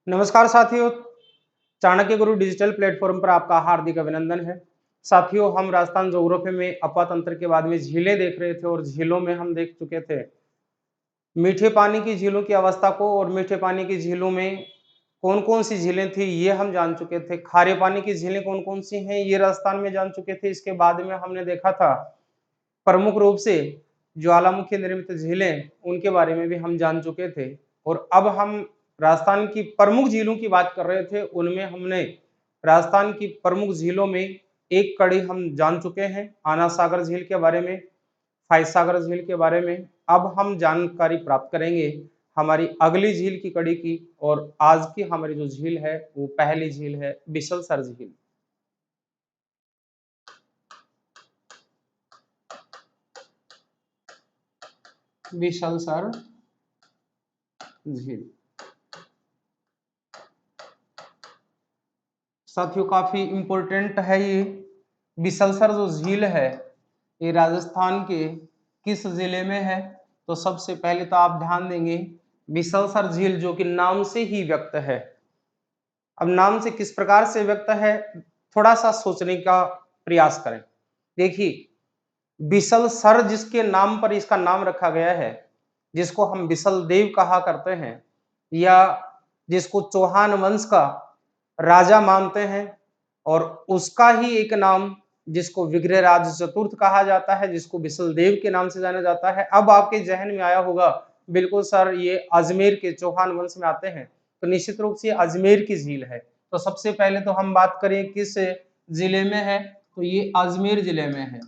नमस्कार साथियों, चाणक्य गुरु digital platform पर आपका हार्दिक अभिनंदन है। साथियों, हम राजस्थान ज्योग्राफी में अपातंत्र के बाद में झीलें देख रहे थे और झीलों में हम देख चुके थे मीठे पानी की झीलों की अवस्था को और मीठे पानी की झीलों में कौन-कौन सी झीलें थी ये हम जान चुके थे। खारे पानी की झीलें कौन-कौन सी हैं ये राजस्थान में जान चुके थे। इसके बाद में हमने देखा था प्रमुख रूप से ज्वालामुखी निर्मित झीलें, उनके बारे में भी हम जान चुके थे। और अब हम राजस्थान की प्रमुख झीलों की बात कर रहे थे। उनमें हमने राजस्थान की प्रमुख झीलों में एक कड़ी हम जान चुके हैं आना सागर झील के बारे में, फाइव सागर झील के बारे में। अब हम जानकारी प्राप्त करेंगे हमारी अगली झील की कड़ी की, और आज की हमारी जो झील है वो पहली झील है बिसलसर झील। बिसलसर झील साथियों काफी इंपॉर्टेंट है ये। बिसलसर जो झील है ये राजस्थान के किस जिले में है? तो सबसे पहले तो आप ध्यान देंगे बिसलसर झील जो कि नाम से ही व्यक्त है। अब नाम से किस प्रकार से व्यक्त है, थोड़ा सा सोचने का प्रयास करें। देखिए, बिसलसर जिसके नाम पर इसका नाम रखा गया है, जिसको हम बिसल देव कहा करते हैं, या जिसको चौहान वंश का राजा मानते हैं, और उसका ही एक नाम जिसको विग्रहराज चतुर्थ कहा जाता है, जिसको बिसल देव के नाम से जाना जाता है। अब आपके जहन में आया होगा, बिल्कुल सर ये अजमेर के चौहान वंश में आते हैं, तो निश्चित रूप से अजमेर की झील है। तो सबसे पहले तो हम बात करें किस जिले में है, तो ये अजमेर जिले में है।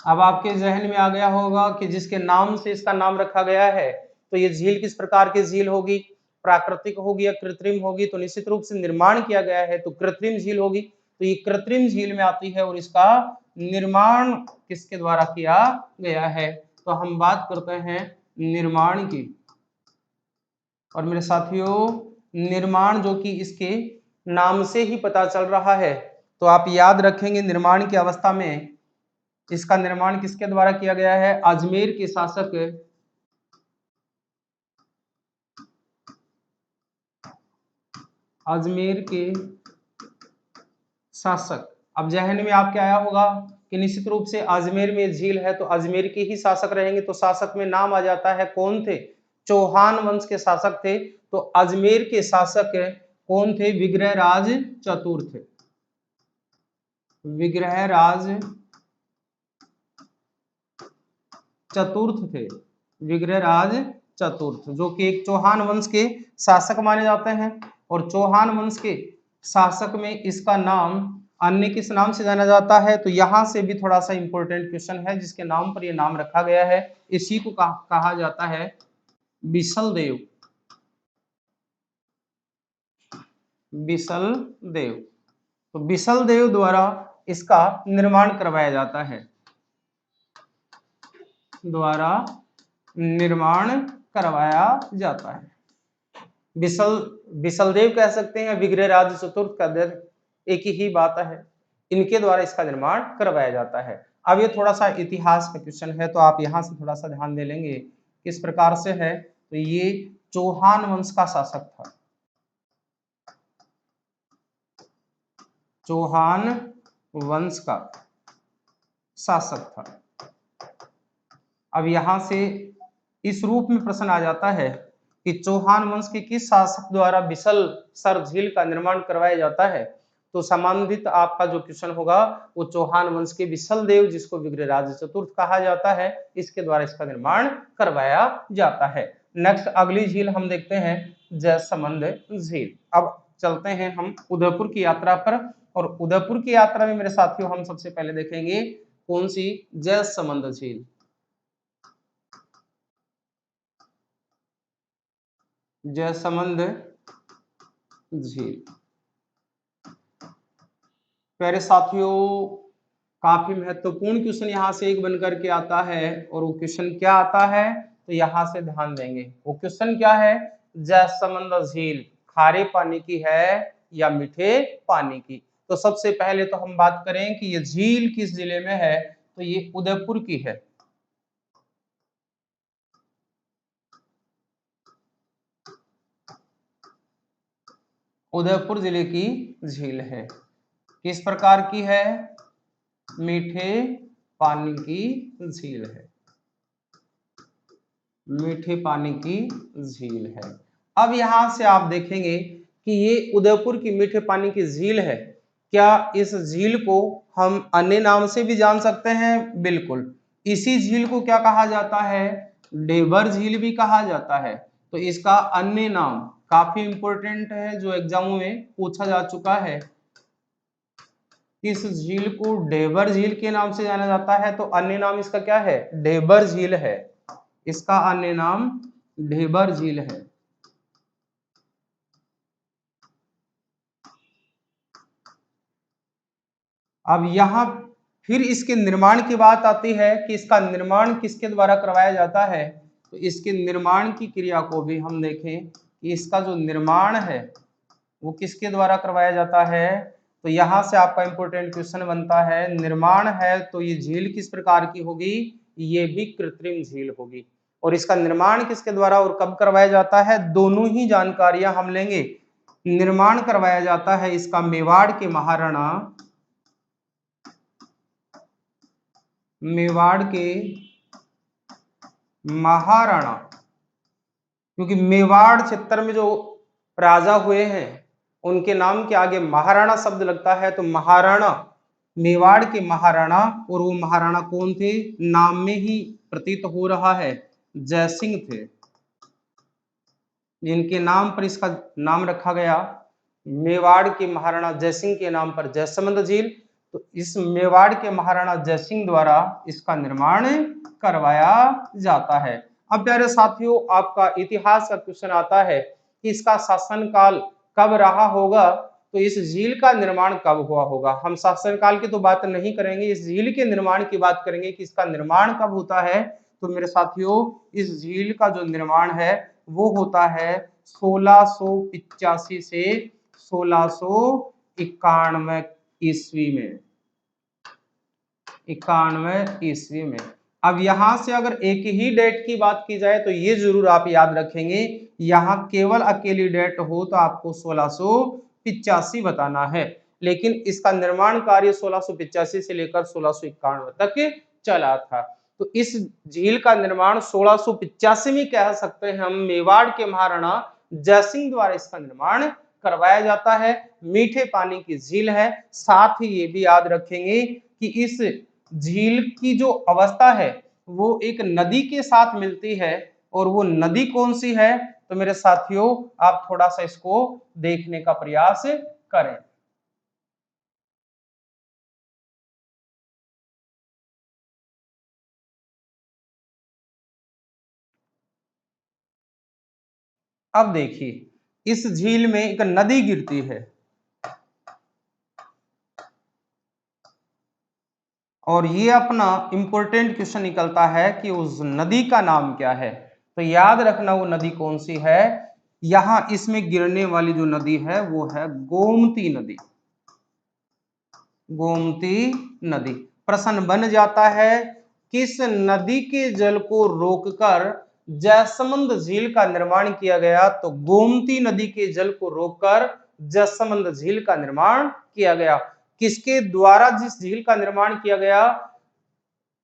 अब आपके जहन में आ गया होगा कि जिसके नाम से इसका नाम रखा गया है, तो ये झील किस प्रकार की झील होगी, प्राकृतिक होगी या कृत्रिम होगी? तो निश्चित रूप से निर्माण किया गया है तो कृत्रिम झील होगी। तो ये कृत्रिम झील में आती है और इसका निर्माण किसके द्वारा किया गया है? तो हम बात करते हैं निर्माण की। और मेरे साथियों, निर्माण जो कि इसके नाम से ही पता चल रहा है, तो आप याद रखेंगे निर्माण की अवस्था में इसका निर्माण किसके द्वारा किया गया है? अजमेर के शासक अजमेर के शासक। अब जहन में आपके आया होगा कि निश्चित रूप से अजमेर में झील है तो अजमेर के ही शासक रहेंगे, तो शासक में नाम आ जाता है, कौन थे? चौहान वंश के शासक थे। तो अजमेर के शासक कौन थे? विग्रहराज चतुर्थ। विग्रहराज चतुर्थ थे। विग्रहराज चतुर्थ जो कि एक चौहान वंश के शासक माने जाते हैं, और चौहान वंश के शासक में इसका नाम अन्य किस नाम से जाना जाता है? तो यहां से भी थोड़ा सा इंपॉर्टेंट क्वेश्चन है, जिसके नाम पर यह नाम रखा गया है, इसी को कहा जाता है बिसल देव। बिसल देव। तो बिसल देव द्वारा इसका निर्माण करवाया जाता है, द्वारा निर्माण करवाया जाता है। बिसल बिसलदेव कह सकते हैं, विग्रहराज चतुर्थ का एक ही बात है, इनके द्वारा इसका निर्माण करवाया जाता है। अब ये थोड़ा सा इतिहास का क्वेश्चन है, तो आप यहाँ से थोड़ा सा ध्यान दे लेंगे किस प्रकार से है। तो ये चौहान वंश का शासक था, चौहान वंश का शासक था। अब यहां से इस रूप में प्रश्न आ जाता है कि चौहान वंश के किस शासक द्वारा बिसलसर झील का निर्माण करवाया जाता है? तो संबंधित आपका जो क्वेश्चन होगा वो चौहान वंश के बिसल देव, जिसको विग्रहराज चतुर्थ कहा जाता है, इसके द्वारा इसका निर्माण करवाया जाता है। नेक्स्ट अगली झील हम देखते हैं जयसमंद झील। अब चलते हैं हम उदयपुर की यात्रा पर, और उदयपुर की यात्रा में मेरे साथियों हम सबसे पहले देखेंगे कौन सी? जयसमंद झील। जयसमंद झील। प्यारे साथियों, काफी महत्वपूर्ण क्वेश्चन यहाँ से एक बनकर के आता है, और वो क्वेश्चन क्या आता है? तो यहाँ से ध्यान देंगे। वो क्वेश्चन क्या है? जयसमंद झील खारे पानी की है या मीठे पानी की? तो सबसे पहले तो हम बात करें कि ये झील किस जिले में है, तो ये उदयपुर की है। उदयपुर जिले की झील है। किस प्रकार की है? मीठे पानी की झील है, मीठे पानी की झील है। अब यहां से आप देखेंगे कि ये उदयपुर की मीठे पानी की झील है। क्या इस झील को हम अन्य नाम से भी जान सकते हैं? बिल्कुल। इसी झील को क्या कहा जाता है? डेबर झील भी कहा जाता है। तो इसका अन्य नाम काफी इंपॉर्टेंट है, जो एग्जामों में पूछा जा चुका है। इस झील को डेबर झील के नाम से जाना जाता है, तो अन्य नाम इसका क्या है? डेबर झील है। इसका अन्य नाम ढेबर झील है। अब यहां फिर इसके निर्माण की बात आती है कि इसका निर्माण किसके द्वारा करवाया जाता है। तो इसके निर्माण की क्रिया को भी हम देखें कि इसका जो निर्माण है वो किसके द्वारा करवाया जाता है। तो यहां से आपका इंपॉर्टेंट क्वेश्चन बनता है, निर्माण है तो ये झील किस प्रकार की होगी? ये भी कृत्रिम झील होगी। और इसका निर्माण किसके द्वारा और कब करवाया जाता है, दोनों ही जानकारियां हम लेंगे। निर्माण करवाया जाता है इसका मेवाड़ के महाराणा, मेवाड़ के महाराणा, क्योंकि मेवाड़ क्षेत्र में जो राजा हुए हैं उनके नाम के आगे महाराणा शब्द लगता है, तो महाराणा, मेवाड़ के महाराणा। और वो महाराणा कौन थे? नाम में ही प्रतीत हो रहा है, जयसिंह थे, जिनके नाम पर इसका नाम रखा गया। मेवाड़ के महाराणा जयसिंह के नाम पर जयसमंद झील। तो इस मेवाड़ के महाराणा जयसिंह द्वारा इसका निर्माण करवाया जाता है। अब प्यारे साथियों, आपका इतिहास का क्वेश्चन आता है कि इसका शासनकाल कब रहा होगा, तो इस झील का निर्माण कब हुआ होगा। हम शासनकाल की तो बात नहीं करेंगे, इस झील के निर्माण की बात करेंगे कि इसका निर्माण कब होता है। तो मेरे साथियों, इस झील का जो निर्माण है वो होता है 1685 से 1691 ईस्वी में, 91 ईस्वी में। अब यहां से अगर एक ही डेट की बात की जाए तो ये जरूर आप याद रखेंगे, यहां केवल अकेली डेट हो तो आपको 1685 बताना है, लेकिन इसका निर्माण कार्य 1685 से लेकर 1691 तक चला था। तो इस झील का निर्माण 1685 में कह सकते हैं हम, मेवाड़ के महाराणा जयसिंह द्वारा इसका निर्माण करवाया जाता है। मीठे पानी की झील है। साथ ही ये भी याद रखेंगे कि इस झील की जो अवस्था है वो एक नदी के साथ मिलती है, और वो नदी कौन सी है? तो मेरे साथियों, आप थोड़ा सा इसको देखने का प्रयास करें। अब देखिए, इस झील में एक नदी गिरती है, और ये अपना इंपॉर्टेंट क्वेश्चन निकलता है कि उस नदी का नाम क्या है। तो याद रखना वो नदी कौन सी है। यहां इसमें गिरने वाली जो नदी है वो है गोमती नदी, गोमती नदी। प्रश्न बन जाता है, किस नदी के जल को रोककर जयसमंद झील का निर्माण किया गया? तो गोमती नदी के जल को रोककर जयसमंद झील का निर्माण किया गया। किसके द्वारा जिस झील का निर्माण किया गया?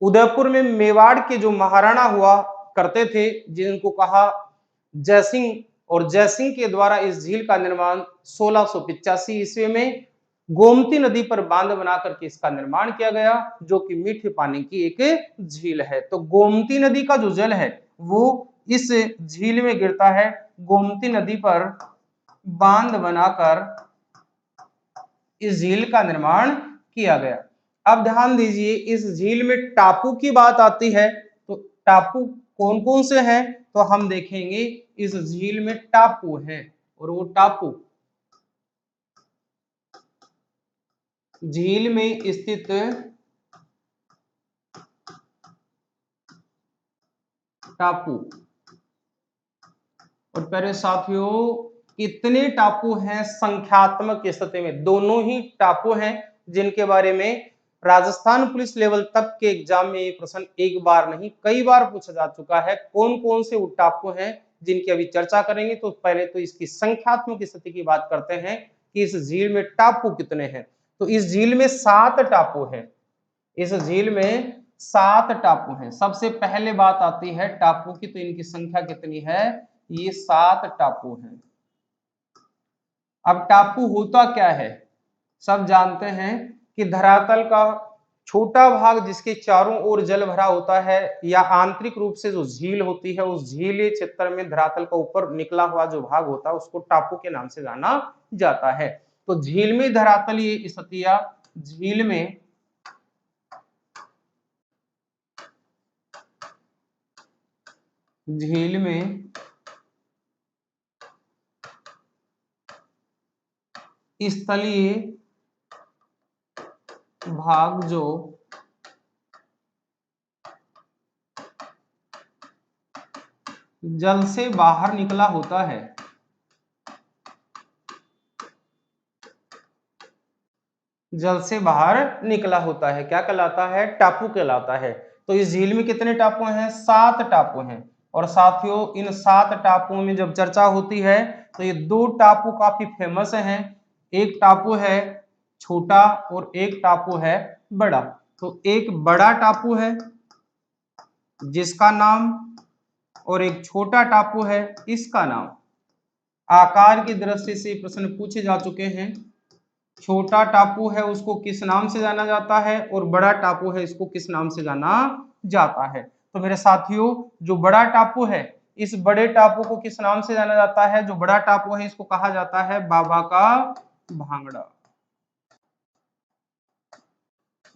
उदयपुर में मेवाड़ के जो महाराणा हुआ करते थे, जिनको कहा जयसिंह, और जयसिंह के द्वारा इस झील का निर्माण 1685 ईस्वी में गोमती नदी पर बांध बना करके इसका निर्माण किया गया, जो कि मीठे पानी की एक झील है। तो गोमती नदी का जो जल है वो इस झील में गिरता है। गोमती नदी पर बांध बनाकर इस झील का निर्माण किया गया। अब ध्यान दीजिए, इस झील में टापू की बात आती है, तो टापू कौन कौन से हैं? तो हम देखेंगे इस झील में टापू है, और वो टापू झील में स्थित टापू। और प्यारे साथियों, कितने टापू हैं संख्यात्मक स्थिति में? दोनों ही टापू हैं, जिनके बारे में राजस्थान पुलिस लेवल तक के एग्जाम में ये प्रश्न एक बार नहीं कई बार पूछा जा चुका है। कौन कौन से वो टापू हैं जिनकी अभी चर्चा करेंगे। तो पहले तो इसकी संख्यात्मक स्थिति की बात करते हैं कि इस झील में टापू कितने हैं। तो इस झील में 7 टापू हैं। इस झील में 7 टापू हैं। सबसे पहले बात आती है टापू की, तो इनकी संख्या कितनी है, ये 7 टापू हैं। अब टापू होता क्या है, सब जानते हैं कि धरातल का छोटा भाग जिसके चारों ओर जल भरा होता है, या आंतरिक रूप से जो झील होती है, उस झील क्षेत्र में धरातल का ऊपर निकला हुआ जो भाग होता है उसको टापू के नाम से जाना जाता है। तो झील में धरातलीय स्थितियां, झील में स्थलीय भाग जो जल से बाहर निकला होता है, जल से बाहर निकला होता है, क्या कहलाता है, टापू कहलाता है। तो इस झील में कितने टापू हैं, 7 टापू हैं। और साथियों इन 7 टापुओं में जब चर्चा होती है तो ये 2 टापू काफी फेमस हैं। एक टापू है छोटा और एक टापू है बड़ा। तो एक बड़ा टापू है जिसका नाम, और एक छोटा टापू है इसका नाम। आकार की दृष्टि से प्रश्न पूछे जा चुके हैं। छोटा टापू है उसको किस नाम से जाना जाता है, और बड़ा टापू है इसको किस नाम से जाना जाता है। तो मेरे साथियों जो बड़ा टापू है, इस बड़े टापू को किस नाम से जाना जाता है, जो बड़ा टापू है इसको कहा जाता है बाबा का भांगड़ा।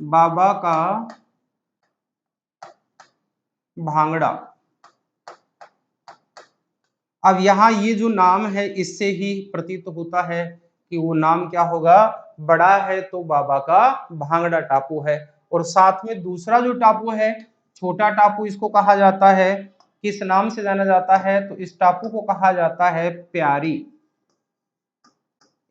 बाबा का भांगड़ा। अब यहाँ ये जो नाम है इससे ही प्रतीत होता है कि वो नाम क्या होगा, बड़ा है तो बाबा का भांगड़ा टापू है। और साथ में दूसरा जो टापू है छोटा टापू, इसको कहा जाता है, किस नाम से जाना जाता है, तो इस टापू को कहा जाता है प्यारी।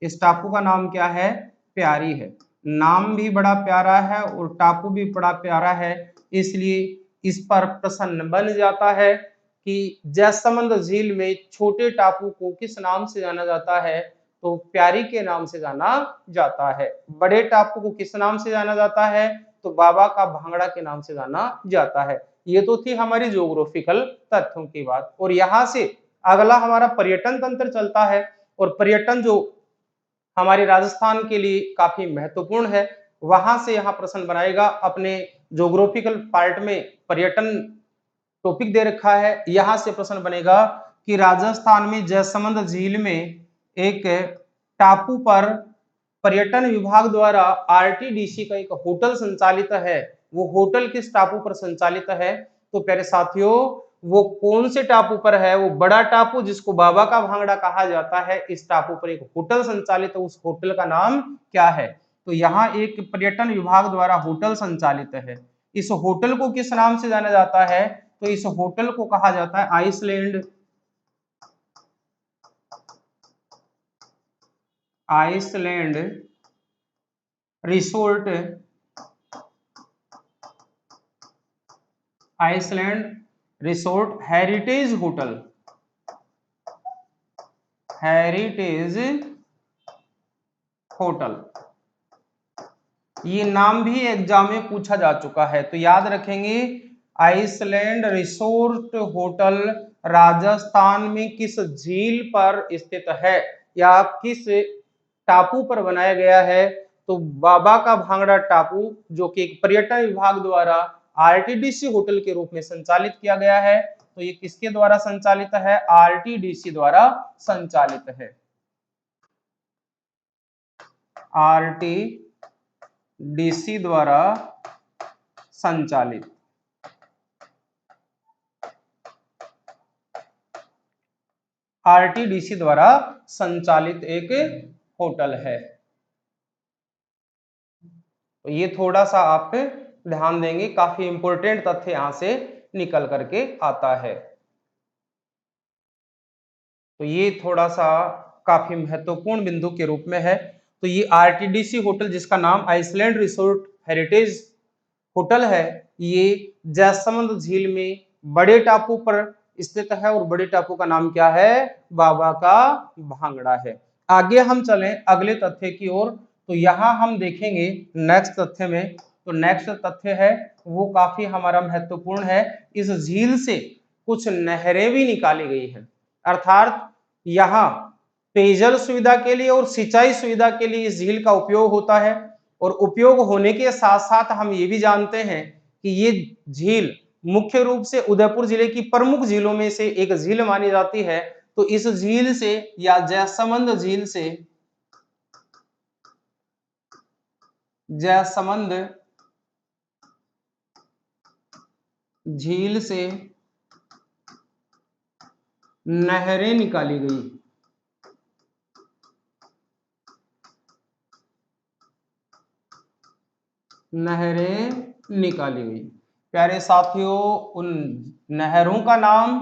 इस टापू का नाम क्या है, प्यारी है। नाम भी बड़ा प्यारा है और टापू भी बड़ा प्यारा है, इसलिए इस पर प्रश्न बन जाता है कि जैसमंद झील में छोटे टापू को किस नाम से जाना जाता है, तो प्यारी के नाम से जाना जाता है। बड़े टापू को किस नाम से जाना जाता है, तो बाबा का भांगड़ा के नाम से जाना जाता है। ये तो थी हमारी ज्योग्राफिकल तथ्यों की बात। और यहाँ से अगला हमारा पर्यटन तंत्र चलता है। और पर्यटन जो हमारे राजस्थान के लिए काफी महत्वपूर्ण है, वहां से यहाँ प्रश्न बनाएगा। अपने ज्योग्राफिकल पार्ट में पर्यटन टॉपिक दे रखा है, यहां से प्रश्न बनेगा कि राजस्थान में जैसमंद झील में एक टापू पर पर्यटन विभाग द्वारा आरटीडीसी का एक होटल संचालित है, वो होटल किस टापू पर संचालित है। तो प्यारे साथियों वो कौन से टापू पर है, वो बड़ा टापू जिसको बाबा का भांगड़ा कहा जाता है, इस टापू पर एक होटल संचालित है, उस होटल का नाम क्या है। तो यहाँ एक पर्यटन विभाग द्वारा होटल संचालित है। इस होटल को किस नाम से जाना जाता है, तो इस होटल को कहा जाता है island, island resort, island resort heritage hotel, heritage hotel. ये नाम भी एग्जाम में पूछा जा चुका है, तो याद रखेंगे आइसलैंड रिसोर्ट होटल राजस्थान में किस झील पर स्थित है या किस टापू पर बनाया गया है, तो बाबा का भांगड़ा टापू, जो कि एक पर्यटन विभाग द्वारा आरटीडीसी होटल के रूप में संचालित किया गया है। तो ये किसके द्वारा संचालित है, आरटीडीसी द्वारा संचालित है, आरटीडीसी द्वारा संचालित। आरटीडीसी द्वारा संचालित एक होटल है। तो ये थोड़ा सा आप ध्यान देंगे, काफी इंपॉर्टेंट तथ्य यहां से निकल करके आता है। तो ये थोड़ा सा काफी महत्वपूर्ण बिंदु के रूप में है। तो ये आरटीडीसी होटल जिसका नाम आइसलैंड रिसोर्ट हेरिटेज होटल है, ये जैसमंद झील में बड़े टापू पर स्थित है और बड़े टापू का नाम क्या है? बाबा का भांगड़ा है। आगे हम चलें अगले तथ्य की ओर, तो यहाँ हम देखेंगे नेक्स्ट तथ्य में, तो नेक्स्ट तथ्य है वो काफी हमारा महत्वपूर्ण है। इस झील से कुछ नहरें भी निकाली गई हैं, अर्थात यहाँ पेयजल सुविधा के लिए और सिंचाई सुविधा के लिए इस झील का उपयोग होता है। और उपयोग होने के साथ साथ हम ये भी जानते हैं कि ये झील मुख्य रूप से उदयपुर जिले की प्रमुख झीलों में से एक झील मानी जाती है। तो इस झील से या जयसमंद झील से, जयसमंद झील से नहरें निकाली गई। नहरें निकाली गई। प्यारे साथियों, उन नहरों का नाम,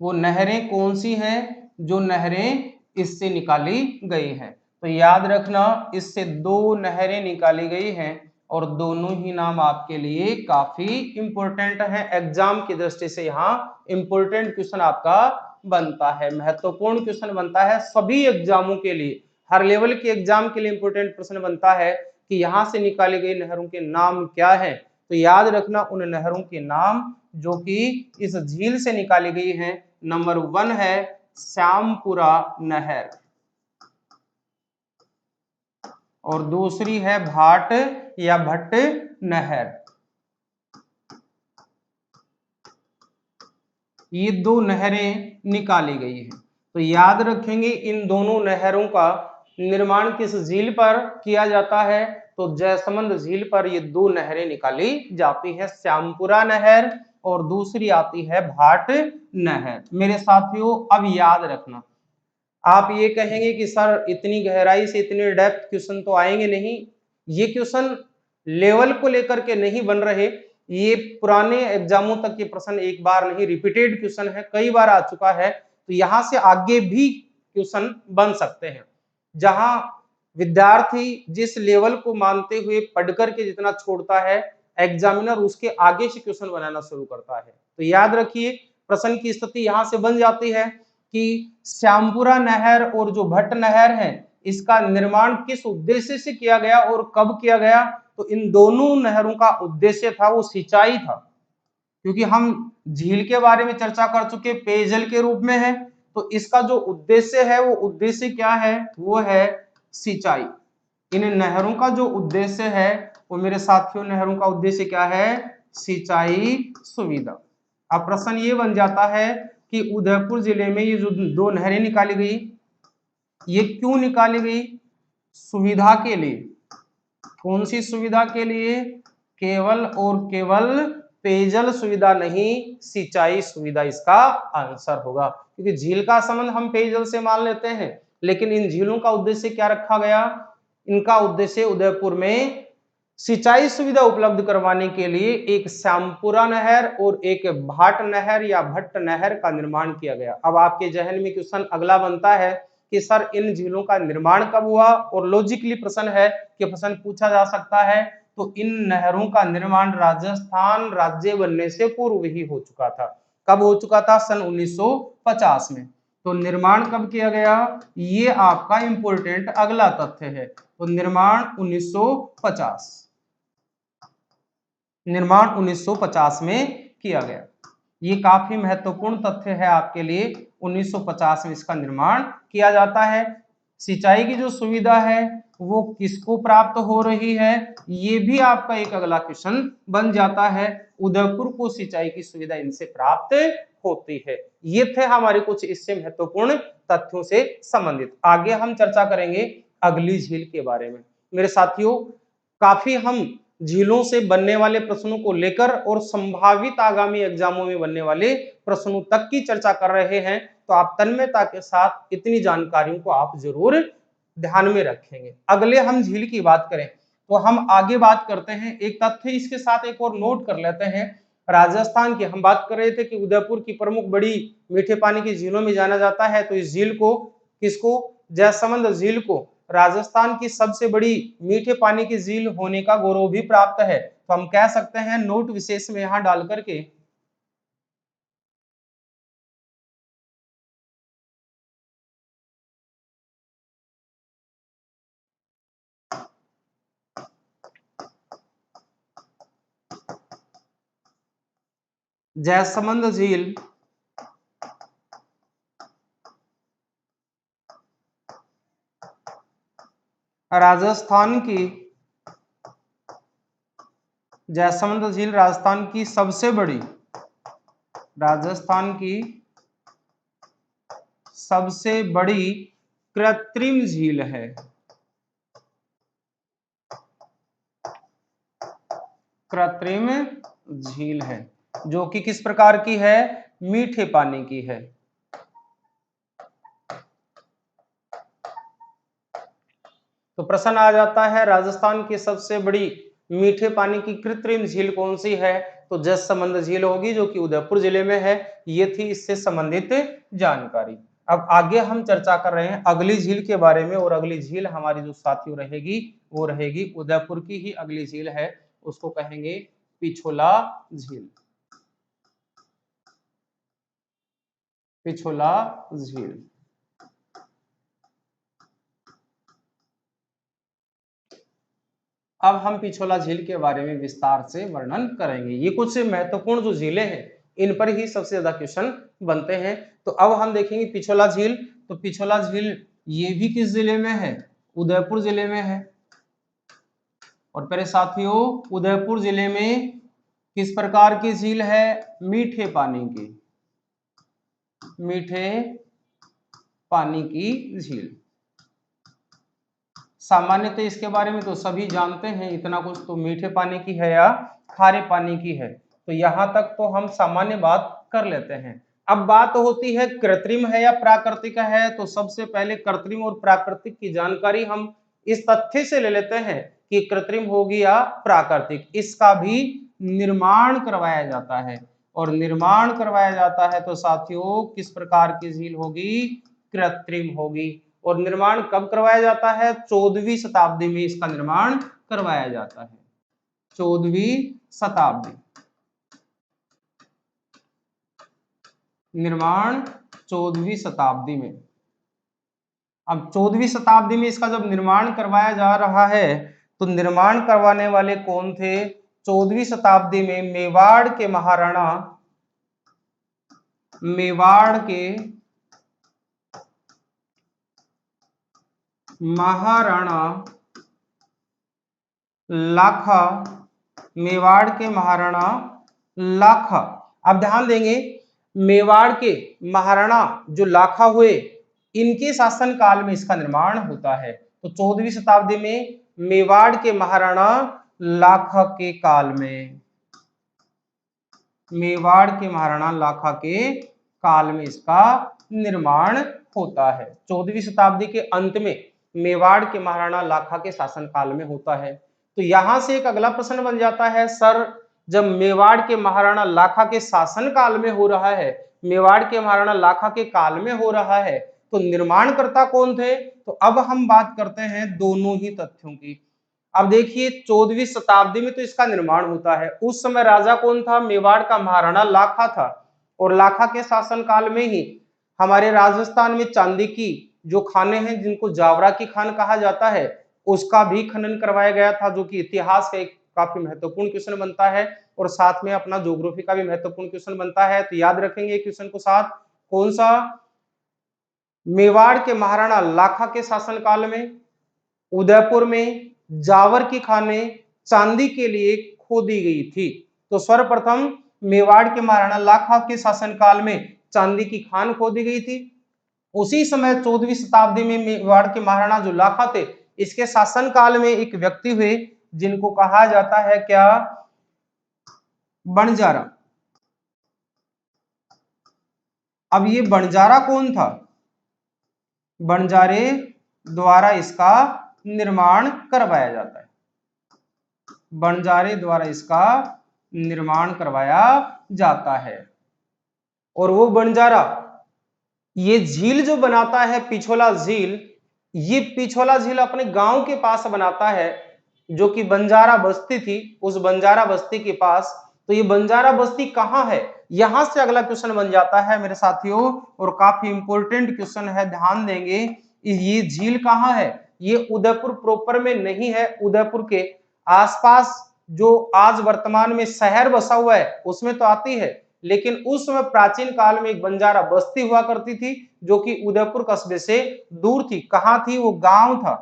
वो नहरें कौन सी हैं जो नहरें इससे निकाली गई हैं? तो याद रखना, इससे दो नहरें निकाली गई हैं और दोनों ही नाम आपके लिए काफी इंपॉर्टेंट है। एग्जाम की दृष्टि से यहाँ इंपॉर्टेंट क्वेश्चन आपका बनता है, महत्वपूर्ण क्वेश्चन बनता है सभी एग्जामों के लिए। हर लेवल के एग्जाम के लिए इंपॉर्टेंट प्रश्न बनता है कि यहां से निकाली गई नहरों के नाम क्या है। तो याद रखना उन नहरों के नाम जो कि इस झील से निकाली गई हैं। नंबर 1 है श्यामपुरा नहर और दूसरी है भाट या भट्ट नहर। ये दो नहरें निकाली गई हैं। तो याद रखेंगे इन दोनों नहरों का निर्माण किस झील पर किया जाता है? तो जयसमंद झील पर ये दो नहरें निकाली जाती है, श्यामपुरा नहर और दूसरी आती है भाट नहर। मेरे साथियों, अब याद रखना, आप ये कहेंगे कि सर इतनी गहराई से इतने डेप्थ क्वेश्चन तो आएंगे नहीं। ये क्वेश्चन लेवल को लेकर के नहीं बन रहे, ये पुराने एग्जामों तक के प्रश्न एक बार नहीं, रिपीटेड क्वेश्चन है, कई बार आ चुका है। तो यहां से आगे भी क्वेश्चन बन सकते हैं, जहां विद्यार्थी जिस लेवल को मानते हुए पढ़ करके जितना छोड़ता है, एग्जामिनर उसके आगे से क्वेश्चन बनाना शुरू करता है। तो याद रखिए, प्रश्न की स्थिति यहां से बन जाती है कि श्यामपुरा नहर और जो भट्ट नहर है, इसका निर्माण किस उद्देश्य से किया गया और कब किया गया? तो इन दोनों नहरों का उद्देश्य था वो सिंचाई था, क्योंकि हम झील के बारे में चर्चा कर चुके, पेयजल के रूप में है। तो इसका जो उद्देश्य है वो उद्देश्य क्या है? वो है सिंचाई। इन नहरों का जो उद्देश्य है वो मेरे साथियों, नहरों का उद्देश्य क्या है? सिंचाई सुविधा। अब प्रश्न ये बन जाता है कि उदयपुर जिले में ये जो दो नहरें निकाली गई, ये क्यों निकाली गई? सुविधा के लिए। कौन सी सुविधा के लिए? केवल और केवल पेयजल सुविधा नहीं, सिंचाई सुविधा इसका आंसर होगा। क्योंकि झील का संबंध हम पेयजल से मान लेते हैं, लेकिन इन झीलों का उद्देश्य क्या रखा गया? इनका उद्देश्य उदयपुर में सिंचाई सुविधा उपलब्ध करवाने के लिए एक श्यामपुरा नहर और एक भाट नहर या भट्ट नहर का निर्माण किया गया। अब आपके जहन में क्वेश्चन अगला बनता है कि सर इन झीलों का निर्माण कब हुआ? और लॉजिकली प्रश्न है कि प्रश्न पूछा जा सकता है, तो इन नहरों का निर्माण राजस्थान राज्य बनने से पूर्व ही हो चुका था। कब हो चुका था? सन 1950 में। तो निर्माण कब किया गया? ये आपका इंपॉर्टेंट अगला तथ्य है। तो निर्माण 1950, निर्माण 1950 में किया गया। ये काफी महत्वपूर्ण तथ्य है आपके लिए। 1950 में इसका निर्माण किया जाता है। सिंचाई की जो सुविधा है वो किसको प्राप्त हो रही है? ये भी आपका एक अगला क्वेश्चन बन जाता है। उदयपुर को सिंचाई की सुविधा इनसे प्राप्त होती है। ये थे हमारे कुछ इससे महत्वपूर्ण तथ्यों से संबंधित। आगे हम चर्चा करेंगे अगली झील के बारे में। मेरे साथियों, काफी हम झीलों से बनने वाले प्रश्नों को लेकर और संभावित आगामी एग्जामों में बनने वाले प्रश्नों तक की चर्चा कर रहे हैं। तो आप तन्मयता के साथ इतनी जानकारियों को आप जरूर ध्यान में रखेंगे। अगले हम झील की बात करें तो हम आगे बात करते हैं, एक तथ्य इसके साथ एक और नोट कर लेते हैं। राजस्थान की हम बात कर रहे थे कि उदयपुर की प्रमुख बड़ी मीठे पानी की झीलों में जाना जाता है। तो इस झील को, किसको? जयसमंद झील को राजस्थान की सबसे बड़ी मीठे पानी की झील होने का गौरव भी प्राप्त है। तो हम कह सकते हैं नोट विशेष में यहां डाल करके जैसमंद झील राजस्थान की जैसमंद झील राजस्थान की सबसे बड़ी कृत्रिम झील है। कृत्रिम झील है जो कि किस प्रकार की है? मीठे पानी की है। तो प्रश्न आ जाता है राजस्थान की सबसे बड़ी मीठे पानी की कृत्रिम झील कौन सी है? तो जैसमंद झील होगी जो कि उदयपुर जिले में है। ये थी इससे संबंधित जानकारी। अब आगे हम चर्चा कर रहे हैं अगली झील के बारे में, और अगली झील हमारी जो साथियों रहेगी वो रहेगी उदयपुर की ही अगली झील है, उसको कहेंगे पिछोला झील। पिछोला झील। अब हम पिछोला झील के बारे में विस्तार से वर्णन करेंगे। ये कुछ महत्वपूर्ण जो झीलें हैं इन पर ही सबसे ज्यादा क्वेश्चन बनते हैं। तो अब हम देखेंगे पिछोला झील। तो पिछोला झील ये भी किस जिले में है? उदयपुर जिले में है। और मेरे साथियों उदयपुर जिले में किस प्रकार की झील है? मीठे पानी की, मीठे पानी की झील। सामान्यतः इसके बारे में तो सभी जानते हैं, इतना कुछ तो मीठे पानी की है या खारे पानी की है, तो यहां तक तो हम सामान्य बात कर लेते हैं। अब बात होती है कृत्रिम है या प्राकृतिक है। तो सबसे पहले कृत्रिम और प्राकृतिक की जानकारी हम इस तथ्य से ले लेते हैं कि कृत्रिम होगी या प्राकृतिक, इसका भी निर्माण करवाया जाता है। और निर्माण करवाया जाता है तो साथियों किस प्रकार की झील होगी? कृत्रिम होगी। और निर्माण कब करवाया जाता है? 14वीं शताब्दी में इसका निर्माण करवाया जाता है। 14वीं शताब्दी, निर्माण 14वीं शताब्दी में। अब 14वीं शताब्दी में इसका जब निर्माण करवाया जा रहा है तो निर्माण करवाने वाले कौन थे? 14वीं शताब्दी में मेवाड़ के महाराणा, मेवाड़ के महाराणा लाखा, मेवाड़ के महाराणा लाखा। अब ध्यान देंगे मेवाड़ के महाराणा जो लाखा हुए इनके शासन काल में इसका निर्माण होता है। तो 14वीं शताब्दी में मेवाड़ के महाराणा लाखा के काल में, मेवाड़ के महाराणा लाखा के काल में इसका निर्माण होता है। 14वीं शताब्दी के अंत में मेवाड़ के महाराणा लाखा के शासन काल में होता है। तो यहां से एक अगला प्रश्न बन जाता है, सर जब मेवाड़ के महाराणा लाखा के शासन काल में हो रहा है, मेवाड़ के महाराणा लाखा के काल में हो रहा है, तो निर्माणकर्ता कौन थे? तो अब हम बात करते हैं दोनों ही तथ्यों की। अब देखिए 14वीं शताब्दी में तो इसका निर्माण होता है, उस समय राजा कौन था? मेवाड़ का महाराणा लाखा था। और लाखा के शासन काल में ही हमारे राजस्थान में चांदी की जो खानें हैं जिनको जावरा की खान कहा जाता है उसका भी खनन करवाया गया था, जो कि इतिहास का एक काफी महत्वपूर्ण क्वेश्चन बनता है और साथ में अपना ज्योग्राफी का भी महत्वपूर्ण क्वेश्चन बनता है। तो याद रखेंगे क्वेश्चन को साथ, कौन सा? मेवाड़ के महाराणा लाखा के शासन काल में उदयपुर में जावर की खानें चांदी के लिए खोदी गई थी। तो सर्वप्रथम मेवाड़ के महाराणा लाखा के शासनकाल में चांदी की खान खोदी गई थी। उसी समय 14वीं शताब्दी में मेवाड़ के महाराणा जो लाखा थे इसके शासनकाल में एक व्यक्ति हुए जिनको कहा जाता है क्या? बंजारा। अब ये बंजारा कौन था? बंजारे द्वारा इसका निर्माण करवाया जाता है, बंजारे द्वारा इसका निर्माण करवाया जाता है। और वो बंजारा ये झील जो बनाता है पिछोला झील, ये पिछोला झील अपने गांव के पास बनाता है जो कि बंजारा बस्ती थी, उस बंजारा बस्ती के पास। तो ये बंजारा बस्ती कहां है? यहां से अगला क्वेश्चन बन जाता है मेरे साथियों, और काफी इंपॉर्टेंट क्वेश्चन है, ध्यान देंगे। ये झील कहां है? ये उदयपुर प्रॉपर में नहीं है, उदयपुर के आसपास जो आज वर्तमान में शहर बसा हुआ है उसमें तो आती है, लेकिन उस समय प्राचीन काल में एक बंजारा बस्ती हुआ करती थी जो कि उदयपुर कस्बे से दूर थी। कहाँ थी? वो गांव था।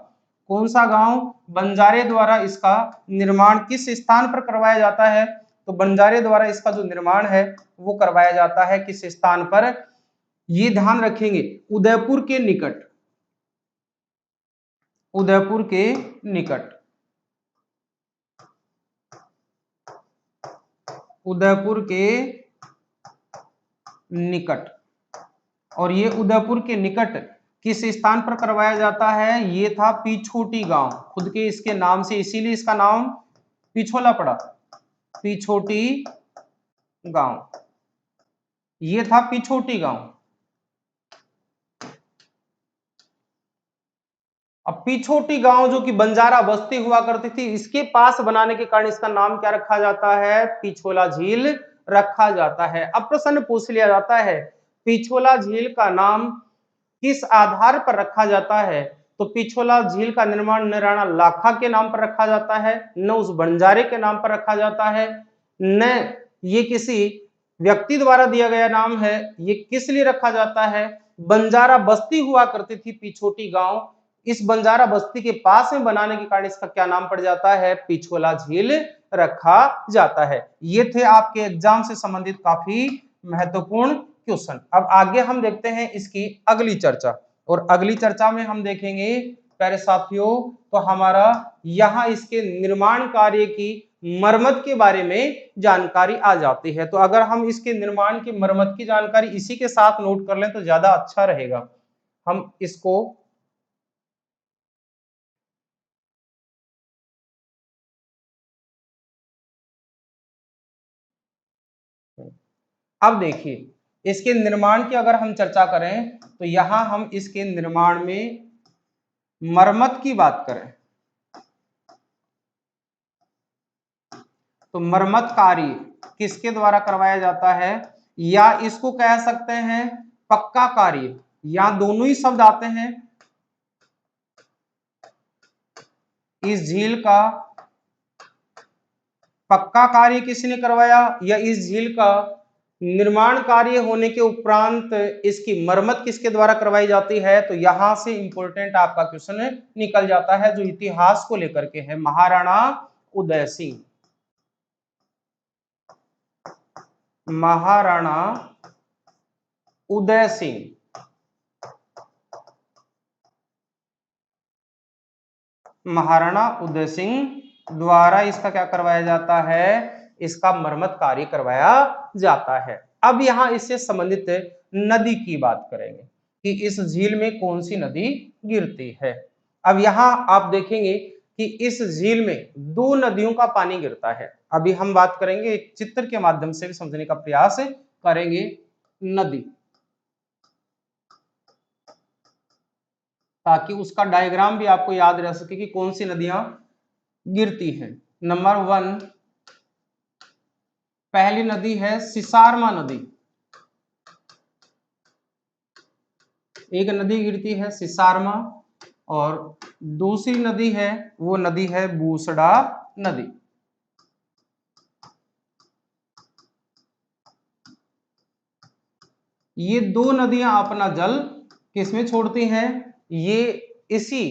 कौन सा गांव? बंजारे द्वारा इसका निर्माण किस स्थान पर करवाया जाता है? तो बंजारे द्वारा इसका जो निर्माण है वो करवाया जाता है किस स्थान पर? ये ध्यान रखेंगे, उदयपुर के निकट, उदयपुर के निकट, उदयपुर के निकट। और ये उदयपुर के निकट किस स्थान पर करवाया जाता है? ये था पिछोटी गांव, खुद के इसके नाम से, इसीलिए इसका नाम पिछोला पड़ा, पिछोटी गांव। ये था पिछोटी गांव। अब पिछोटी गांव जो कि बंजारा बस्ती हुआ करती थी, इसके पास बनाने के कारण इसका नाम क्या रखा जाता है? पिछोला झील रखा जाता है। अब प्रश्न पूछ लिया जाता है पिछोला झील का नाम किस आधार पर रखा जाता है? तो पिछोला झील का निर्माण न राणा लाखा के नाम पर रखा जाता है, न उस बंजारे के नाम पर रखा जाता है, न ये किसी व्यक्ति द्वारा दिया गया नाम है। ये किस लिए रखा जाता है? बंजारा बस्ती हुआ करती थी पिछोटी गांव, इस बंजारा बस्ती के पास में बनाने के कारण इसका क्या नाम पड़ जाता है? पिछोला झील रखा जाता है। ये थे आपके एग्जाम से संबंधित काफी महत्वपूर्ण क्वेश्चन। अब आगे हम देखते हैं इसकी अगली चर्चा, और अगली चर्चा में हम देखेंगे प्यारे साथियों, तो हमारा यहाँ इसके निर्माण कार्य की मरम्मत के बारे में जानकारी आ जाती है। तो अगर हम इसके निर्माण की मरम्मत की जानकारी इसी के साथ नोट कर लें तो ज्यादा अच्छा रहेगा। हम इसको अब देखिए, इसके निर्माण की अगर हम चर्चा करें तो यहां हम इसके निर्माण में मरम्मत की बात करें तो मरम्मत कार्य किसके द्वारा करवाया जाता है? या इसको कह सकते हैं पक्का कार्य, या दोनों ही शब्द आते हैं। इस झील का पक्का कार्य किसने करवाया, या इस झील का निर्माण कार्य होने के उपरांत इसकी मरम्मत किसके द्वारा करवाई जाती है? तो यहां से इंपॉर्टेंट आपका क्वेश्चन निकल जाता है जो इतिहास को लेकर के है। महाराणा उदय सिंह, महाराणा उदय सिंह, महाराणा उदय सिंह द्वारा इसका क्या करवाया जाता है? इसका मरम्मत कार्य करवाया जाता है। अब यहां इससे संबंधित नदी की बात करेंगे कि इस झील में कौन सी नदी गिरती है। अब यहां आप देखेंगे कि इस झील में दो नदियों का पानी गिरता है। अभी हम बात करेंगे, एक चित्र के माध्यम से भी समझने का प्रयास करेंगे। नदी, ताकि उसका डायग्राम भी आपको याद रह सके कि कौन सी नदियां गिरती हैं। नंबर 1 पहली नदी है सिसारमा नदी, एक नदी गिरती है सिसारमा, और दूसरी नदी है वो नदी है बूसड़ा नदी। ये दो नदियां अपना जल किसमें छोड़ती हैं? ये इसी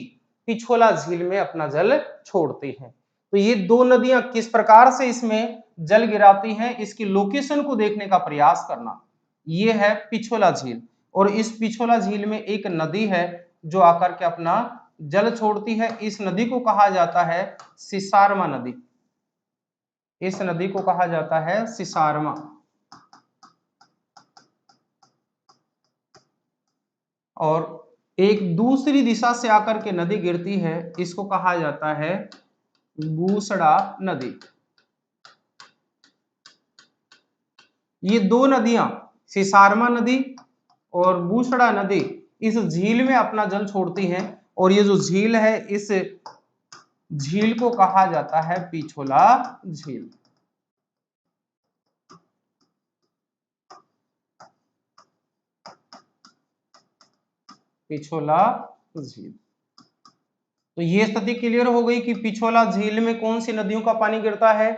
पिछोला झील में अपना जल छोड़ती हैं। तो ये दो नदियां किस प्रकार से इसमें जल गिराती हैं, इसकी लोकेशन को देखने का प्रयास करना। ये है पिछोला झील, और इस पिछोला झील में एक नदी है जो आकर के अपना जल छोड़ती है। इस नदी को कहा जाता है सिसारमा नदी, इस नदी को कहा जाता है सिसारमा। और एक दूसरी दिशा से आकर के नदी गिरती है, इसको कहा जाता है बूसड़ा नदी। ये दो नदियां सिसारमा नदी और बूसड़ा नदी इस झील में अपना जल छोड़ती हैं, और ये जो झील है इस झील को कहा जाता है पिछोला झील। पिछोला झील। तो ये स्थिति क्लियर हो गई कि पिछोला झील में कौन सी नदियों का पानी गिरता है?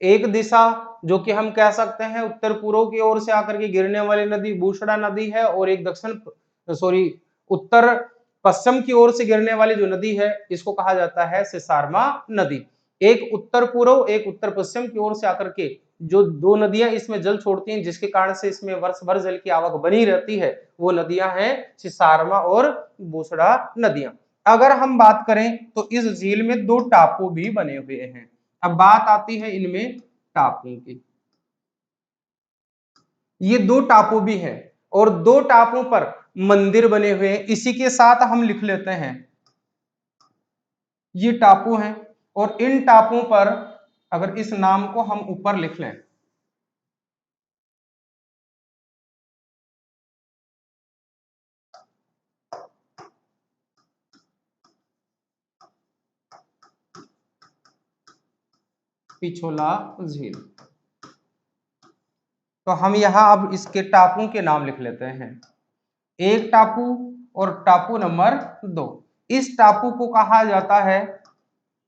एक दिशा जो कि हम कह सकते हैं उत्तर पूर्व की ओर से आकर के गिरने वाली नदी बूसड़ा नदी है, और एक उत्तर पश्चिम की ओर से गिरने वाली जो नदी है इसको कहा जाता है सिसारमा नदी। एक उत्तर पूर्व एक उत्तर पश्चिम की ओर से आकर के जो दो नदियां इसमें जल छोड़ती हैं, जिसके कारण से इसमें वर्ष भर जल की आवक बनी रहती है, वो नदियां हैं सिसारमा और बूसड़ा नदियां। अगर हम बात करें तो इस झील में दो टापू भी बने हुए हैं। अब बात आती है इनमें टापू की। ये दो टापू भी हैं और दो टापू पर मंदिर बने हुए हैं। इसी के साथ हम लिख लेते हैं ये टापू हैं, और इन टापुओं पर अगर इस नाम को हम ऊपर लिख लें, पिछोला झील, तो हम यहां अब इसके टापुओं के नाम लिख लेते हैं। एक टापू और टापू नंबर 2। इस टापू को कहा जाता है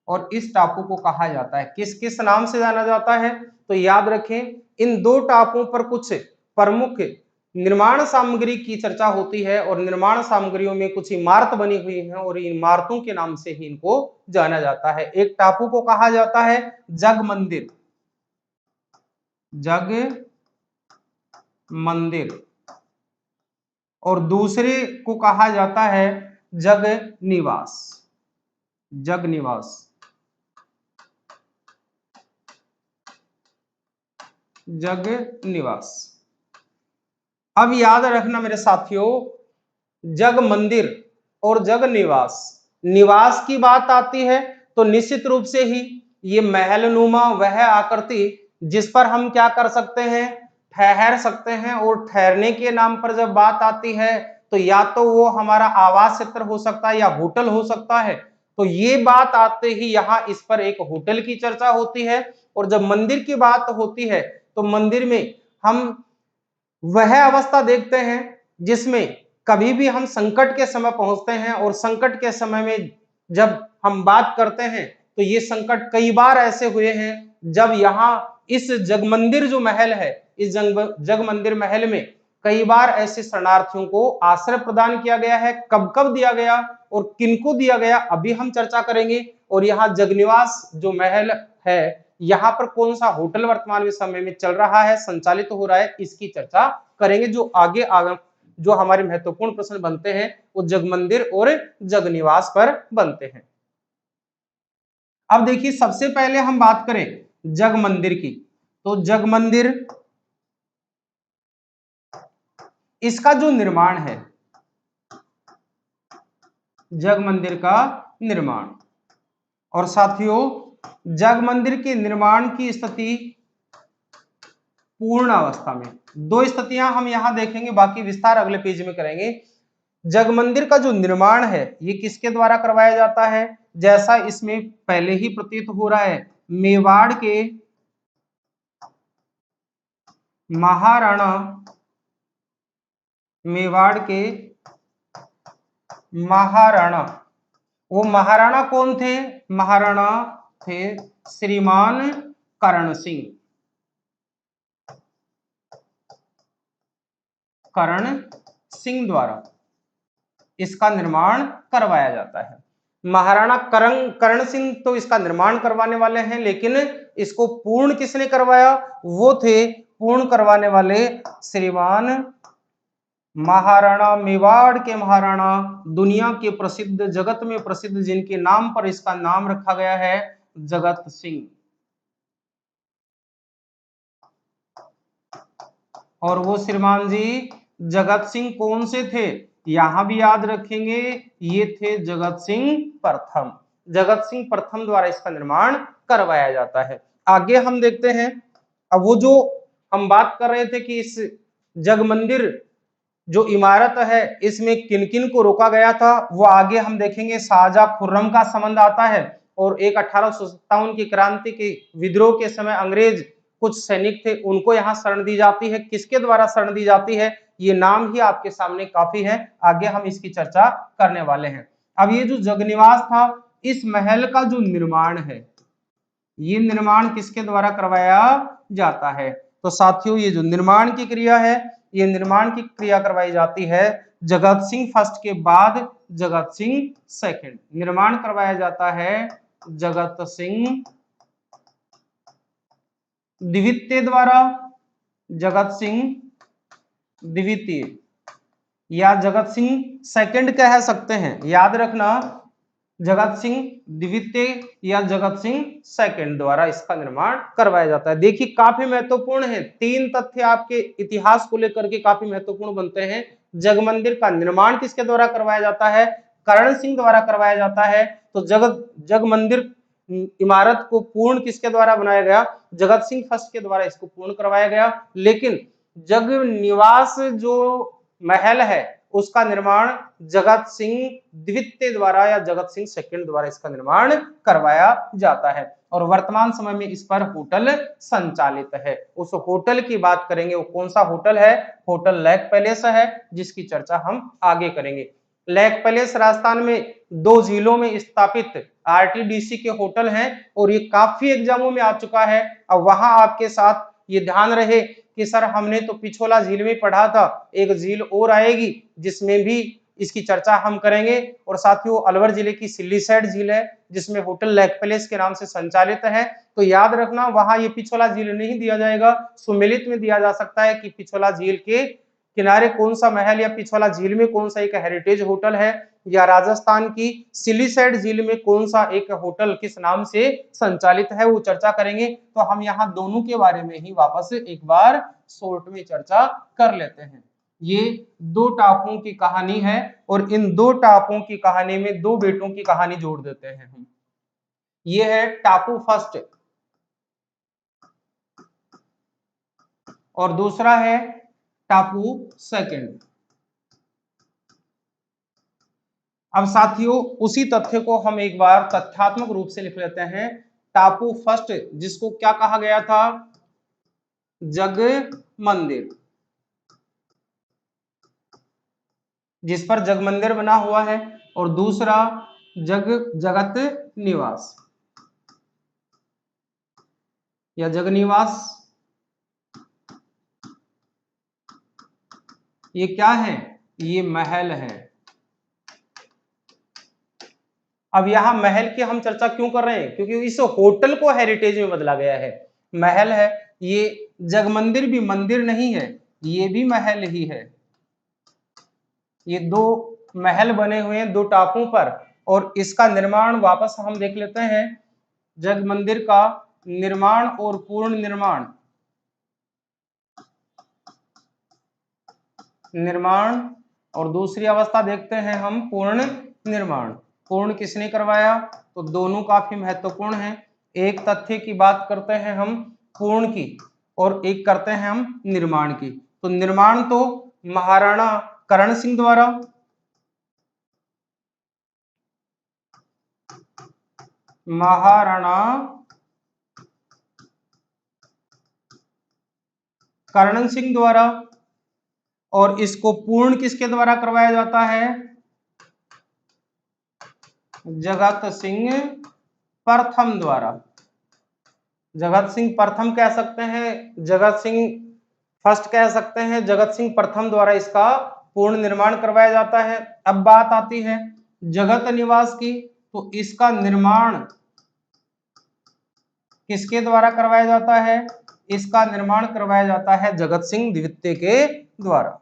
और इस टापू को कहा जाता है, किस किस नाम से जाना जाता है? तो याद रखें, इन दो टापुओं पर कुछ प्रमुख निर्माण सामग्री की चर्चा होती है, और निर्माण सामग्रियों में कुछ इमारत बनी हुई हैं, और इन इमारतों के नाम से ही इनको जाना जाता है। एक टापू को कहा जाता है जग मंदिर, जग मंदिर, और दूसरे को कहा जाता है जग निवास, जग निवास, जग निवास। अब याद रखना मेरे साथियों, जग मंदिर और जग निवास, निवास की बात आती है तो निश्चित रूप से ही ये महलनुमा वह आकृति जिस पर हम क्या कर सकते हैं, ठहर सकते हैं, और ठहरने के नाम पर जब बात आती है तो या तो वो हमारा आवास क्षेत्र हो सकता है या होटल हो सकता है। तो ये बात आते ही यहाँ इस पर एक होटल की चर्चा होती है, और जब मंदिर की बात होती है तो मंदिर में हम वह अवस्था देखते हैं जिसमें कभी भी हम संकट के समय पहुंचते हैं, और संकट के समय में जब हम बात करते हैं तो ये संकट कई बार ऐसे हुए हैं जब यहाँ इस जगमंदिर जो महल है, इस जगमंदिर महल में कई बार ऐसे शरणार्थियों को आश्रय प्रदान किया गया है। कब कब दिया गया और किनको दिया गया अभी हम चर्चा करेंगे। और यहाँ जगनिवास जो महल है, यहाँ पर कौन सा होटल वर्तमान में समय में चल रहा है, संचालित हो रहा है, इसकी चर्चा करेंगे। जो आगे जो हमारे महत्वपूर्ण प्रश्न बनते हैं वो जगमंदिर और जगनिवास पर बनते हैं। अब देखिए, सबसे पहले हम बात करें जगमंदिर की, तो जगमंदिर इसका जो निर्माण है, जगमंदिर का निर्माण, और साथियों जगमंदिर के निर्माण की स्थिति पूर्ण अवस्था में, दो स्थितियां हम यहां देखेंगे, बाकी विस्तार अगले पेज में करेंगे। जगमंदिर का जो निर्माण है ये किसके द्वारा करवाया जाता है? जैसा इसमें पहले ही प्रतीत हो रहा है, मेवाड़ के महाराणा, मेवाड़ के महाराणा, वो महाराणा कौन थे? महाराणा थे श्रीमान करण सिंह, करण सिंह द्वारा इसका निर्माण करवाया जाता है। महाराणा करण सिंह तो इसका निर्माण करवाने वाले हैं, लेकिन इसको पूर्ण किसने करवाया? वो थे पूर्ण करवाने वाले श्रीमान महाराणा, मेवाड़ के महाराणा, दुनिया के प्रसिद्ध, जगत में प्रसिद्ध, जिनके नाम पर इसका नाम रखा गया है, जगत सिंह। और वो श्रीमान जी जगत सिंह कौन से थे? यहां भी याद रखेंगे, ये थे जगत सिंह प्रथम, जगत सिंह प्रथम द्वारा इसका निर्माण करवाया जाता है। आगे हम देखते हैं, अब वो जो हम बात कर रहे थे कि इस जगमंदिर जो इमारत है इसमें किन किन को रोका गया था, वो आगे हम देखेंगे। शाहजहां खुर्रम का संबंध आता है, और एक 1857 की क्रांति के विद्रोह के समय अंग्रेज कुछ सैनिक थे, उनको यहाँ शरण दी जाती है। किसके द्वारा शरण दी जाती है, ये नाम ही आपके सामने काफी है, आगे हम इसकी चर्चा करने वाले हैं। अब ये जो जगनिवास था, इस महल का जो निर्माण है, ये निर्माण किसके द्वारा करवाया? जाता है। तो साथियों ये जो निर्माण की क्रिया है, ये निर्माण की क्रिया करवाई जाती है जगत सिंह फर्स्ट के बाद जगत सिंह सेकंड। निर्माण करवाया जाता है जगत सिंह द्वितीय द्वारा, जगत सिंह द्वितीय या जगत सिंह सेकंड कह सकते हैं। याद रखना, जगत सिंह द्वितीय या जगत सिंह सेकंड द्वारा इसका निर्माण करवाया जाता है। देखिए काफी महत्वपूर्ण है, 3 तथ्य आपके इतिहास को लेकर के काफी महत्वपूर्ण बनते हैं। जगमंदिर का निर्माण किसके द्वारा करवाया जाता है? करण सिंह द्वारा करवाया जाता है। तो जगमंदिर इमारत को पूर्ण किसके द्वारा बनाया गया? जगत सिंह फर्स्ट के द्वारा इसको पूर्ण करवाया गया। लेकिन जग निवास जो महल है उसका निर्माण जगत सिंह द्वितीय द्वारा या जगत सिंह सेकंड द्वारा इसका निर्माण करवाया जाता है। और वर्तमान समय में इस पर होटल संचालित है। उस होटल की बात करेंगे, वो कौन सा होटल है? होटल लेक पैलेस है, जिसकी चर्चा हम आगे करेंगे। लेक पैलेस राजस्थान में 2 जिलों में स्थापित आरटीडीसी के होटल हैं और ये काफी एग्जामों में आ चुका है। अब वहां आपके साथ ये ध्यान रहे कि सर हमने तो पिछोला झील में पढ़ा था, एक झील और आएगी जिसमें भी इसकी चर्चा हम करेंगे। और साथियों अलवर जिले की सिल्लीसैड झील है जिसमें होटल लेक पैलेस के नाम से संचालित है। तो याद रखना वहां ये पिछोला झील नहीं दिया जाएगा, सुमेलित में दिया जा सकता है कि पिछोला झील के किनारे कौन सा महल या पिछोला झील में कौन सा एक हेरिटेज होटल है, या राजस्थान की सिल्लीसैड झील में कौन सा एक होटल किस नाम से संचालित है, वो चर्चा करेंगे। तो हम यहाँ दोनों के बारे में ही वापस एक बार शॉर्ट में चर्चा कर लेते हैं। ये 2 टापुओं की कहानी है और इन 2 टापुओं की कहानी में 2 बेटों की कहानी जोड़ देते हैं हम। ये है टापू फर्स्ट और दूसरा है टापू सेकंड। अब साथियों उसी तथ्य को हम एक बार तथ्यात्मक रूप से लिख लेते हैं। टापू फर्स्ट जिसको क्या कहा गया था? जग मंदिर, जिस पर जग मंदिर बना हुआ है। और दूसरा जगत निवास या जग निवास। ये क्या है? ये महल है। अब यहां महल की हम चर्चा क्यों कर रहे हैं? क्योंकि इस होटल को हेरिटेज में बदला गया है। महल है, ये जगमंदिर भी मंदिर नहीं है, ये भी महल ही है। ये 2 महल बने हुए हैं 2 टापुओं पर और इसका निर्माण वापस हम देख लेते हैं। जगमंदिर का निर्माण और पूर्ण निर्माण और दूसरी अवस्था देखते हैं हम पूर्ण निर्माण। पूर्ण किसने करवाया? तो दोनों काफी महत्वपूर्ण हैं। एक तथ्य की बात करते हैं हम पूर्ण की और एक करते हैं हम निर्माण की। तो निर्माण तो महाराणा करण सिंह द्वारा, महाराणा करण सिंह द्वारा, और इसको पूर्ण किसके द्वारा करवाया जाता है? जगत सिंह प्रथम द्वारा। जगत सिंह प्रथम कह सकते हैं, जगत सिंह फर्स्ट कह सकते हैं, जगत सिंह प्रथम द्वारा इसका पूर्ण निर्माण करवाया जाता है। अब बात आती है जगत निवास की, तो इसका निर्माण किसके द्वारा करवाया जाता है? इसका निर्माण करवाया जाता है जगत सिंह द्वितीय के द्वारा।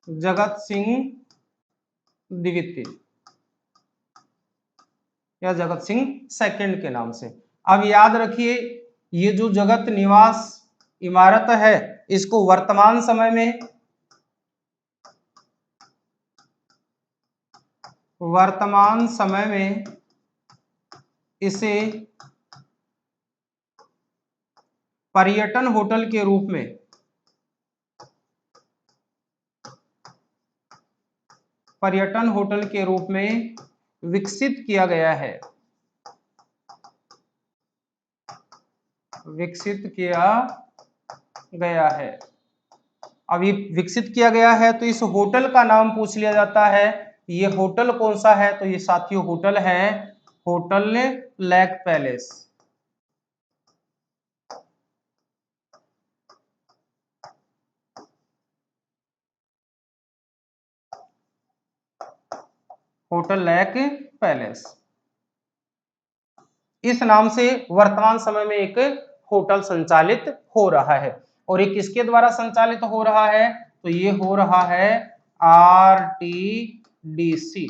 जगत सिंह द्वितीय या जगत सिंह सेकंड के नाम से। अब याद रखिए ये जो जगत निवास इमारत है इसको वर्तमान समय में इसे पर्यटन होटल के रूप में विकसित किया गया है। अभी विकसित किया गया है तो इस होटल का नाम पूछ लिया जाता है। ये होटल कौन सा है? तो ये साथियों होटल है hotel lake palace. Hotel lake palace, इस नाम से वर्तमान समय में एक होटल संचालित हो रहा है। और ये किसके द्वारा संचालित हो रहा है? तो ये हो रहा है आरटीडीसी।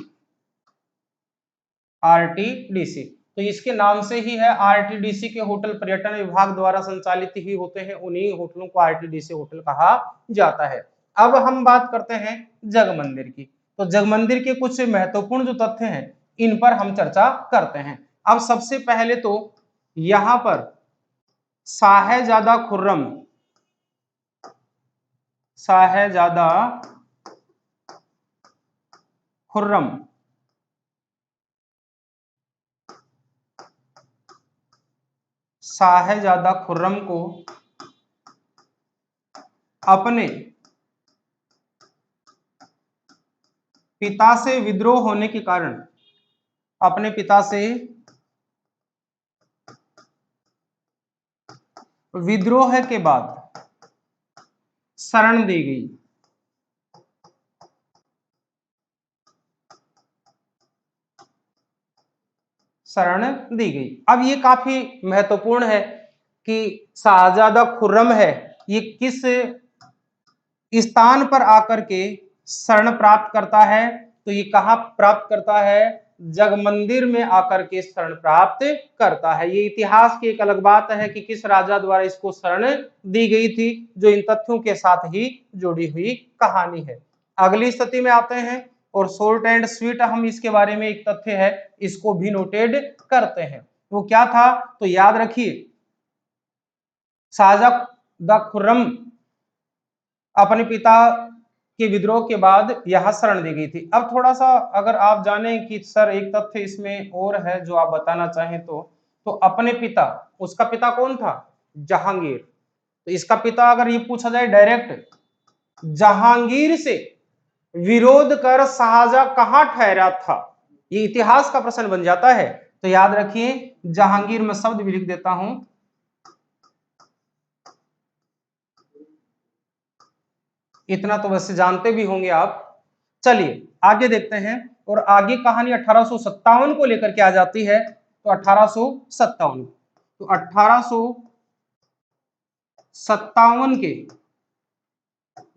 आरटीडीसी, तो इसके नाम से ही है, आरटीडीसी के होटल पर्यटन विभाग द्वारा संचालित ही होते हैं, उन्हीं होटलों को आरटीडीसी होटल कहा जाता है। अब हम बात करते हैं जगमंदिर की। तो जगमंदिर के कुछ महत्वपूर्ण जो तथ्य हैं इन पर हम चर्चा करते हैं। अब सबसे पहले तो यहां पर शाहजादा खुर्रम, शाहजादा खुर्रम शाहजादा खुर्रम को अपने पिता से विद्रोह होने के कारण, अपने पिता से विद्रोह के बाद शरण दी गई। शरण दी गई। अब ये काफी महत्वपूर्ण है कि शाहजादा खुर्रम है, ये किस स्थान पर आकर के शरण प्राप्त करता है? तो ये कहाँ प्राप्त करता है? जगमंदिर में आकर के शरण प्राप्त करता है। ये इतिहास की एक अलग बात है कि किस राजा द्वारा इसको शरण दी गई थी, जो इन तथ्यों के साथ ही जुड़ी हुई कहानी है। अगली स्थिति में आते हैं और शॉर्ट एंड स्वीट हम इसके बारे में एक तथ्य है इसको भी नोटेड करते हैं। वो क्या था? तो याद रखिए, शाहजादा खुर्रम अपने पिता के विद्रोह के बाद यह शरण दी गई थी। अब थोड़ा सा अगर आप जाने कि सर एक तथ्य इसमें और है जो आप बताना चाहें तो अपने पिता, उसका पिता कौन था? जहांगीर। तो इसका पिता अगर ये पूछा जाए डायरेक्ट, जहांगीर से विरोध कर शाहजहां कहां ठहरा था, ये इतिहास का प्रश्न बन जाता है। तो याद रखिए जहांगीर, में शब्द भी लिख देता हूं, इतना तो वैसे जानते भी होंगे आप। चलिए आगे देखते हैं, और आगे कहानी 1857 को लेकर के आ जाती है। तो 1857, तो 1857 के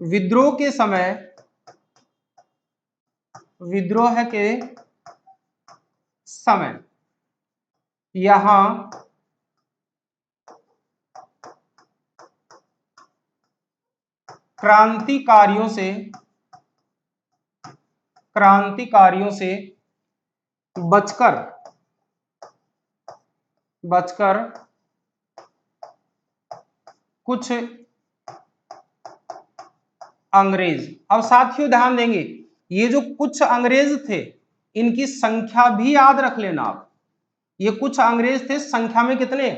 विद्रोह के समय, विद्रोह के समय यहां क्रांतिकारियों से बचकर कुछ अंग्रेज। अब साथियों ध्यान देंगे, ये जो कुछ अंग्रेज थे इनकी संख्या भी याद रख लेना आप। ये कुछ अंग्रेज थे, संख्या में कितने?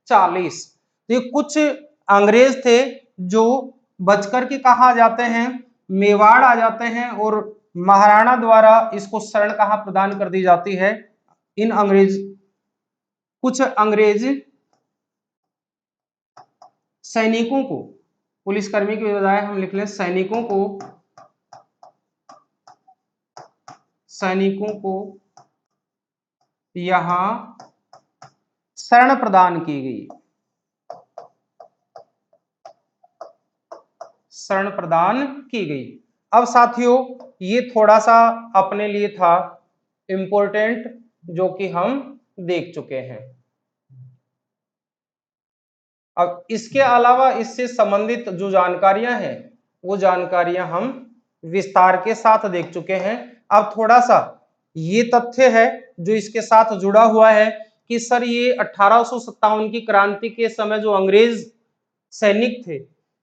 40। तो ये कुछ अंग्रेज थे जो बचकर के कहा जाते हैं, मेवाड़ आ जाते हैं, और महाराणा द्वारा इसको शरण कहाँ प्रदान कर दी जाती है? इन अंग्रेज, कुछ अंग्रेज सैनिकों को, पुलिसकर्मी के बजाय हम लिख लें सैनिकों को यहां शरण प्रदान की गई, शरण प्रदान की गई। अब साथियों ये थोड़ा सा अपने लिए था इंपॉर्टेंट, जो कि हम देख चुके हैं। अब इसके अलावा इससे संबंधित जो जानकारियां हैं वो जानकारियां हम विस्तार के साथ देख चुके हैं। अब थोड़ा सा ये तथ्य है जो इसके साथ जुड़ा हुआ है कि सर ये 1857 की क्रांति के समय जो अंग्रेज सैनिक थे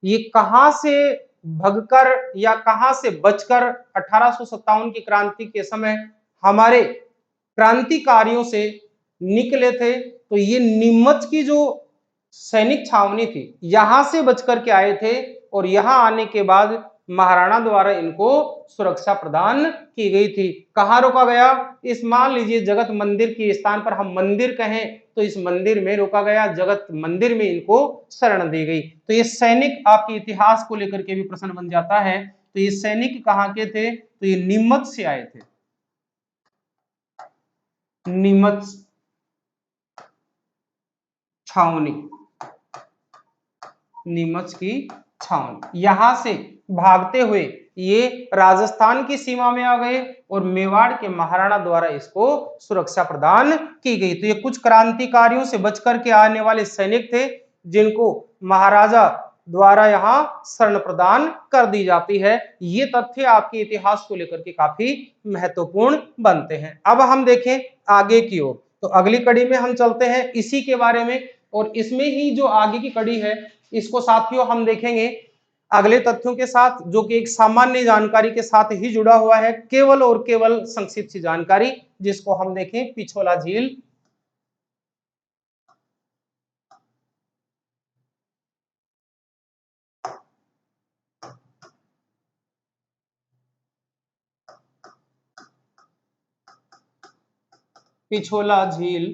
ये कहां से भगकर या कहां से बचकर 1857 की क्रांति के समय हमारे क्रांतिकारियों से निकले थे? तो ये नीमच की जो सैनिक छावनी थी यहां से बचकर के आए थे, और यहां आने के बाद महाराणा द्वारा इनको सुरक्षा प्रदान की गई थी। कहाँ रोका गया? इस मान लीजिए जगत मंदिर के स्थान पर हम मंदिर कहें तो इस मंदिर में रोका गया, जगत मंदिर में इनको शरण दी गई। तो ये सैनिक आपके इतिहास को लेकर के भी प्रश्न बन जाता है। तो ये सैनिक कहाँ के थे? तो ये नीमच से आए थे, नीमच छावनी, नीमच की छावनी। यहां से भागते हुए ये राजस्थान की सीमा में आ गए और मेवाड़ के महाराणा द्वारा इसको सुरक्षा प्रदान की गई। तो ये कुछ क्रांतिकारियों से बचकर के आने वाले सैनिक थे जिनको महाराजा द्वारा यहाँ शरण प्रदान कर दी जाती है। ये तथ्य आपके इतिहास को लेकर के काफी महत्वपूर्ण बनते हैं। अब हम देखें आगे की ओर, तो अगली कड़ी में हम चलते हैं इसी के बारे में, और इसमें ही जो आगे की कड़ी है इसको साथियों हम देखेंगे अगले तथ्यों के साथ, जो कि एक सामान्य जानकारी के साथ ही जुड़ा हुआ है, केवल और केवल संक्षिप्त सी जानकारी, जिसको हम देखें पिछोला झील। पिछोला झील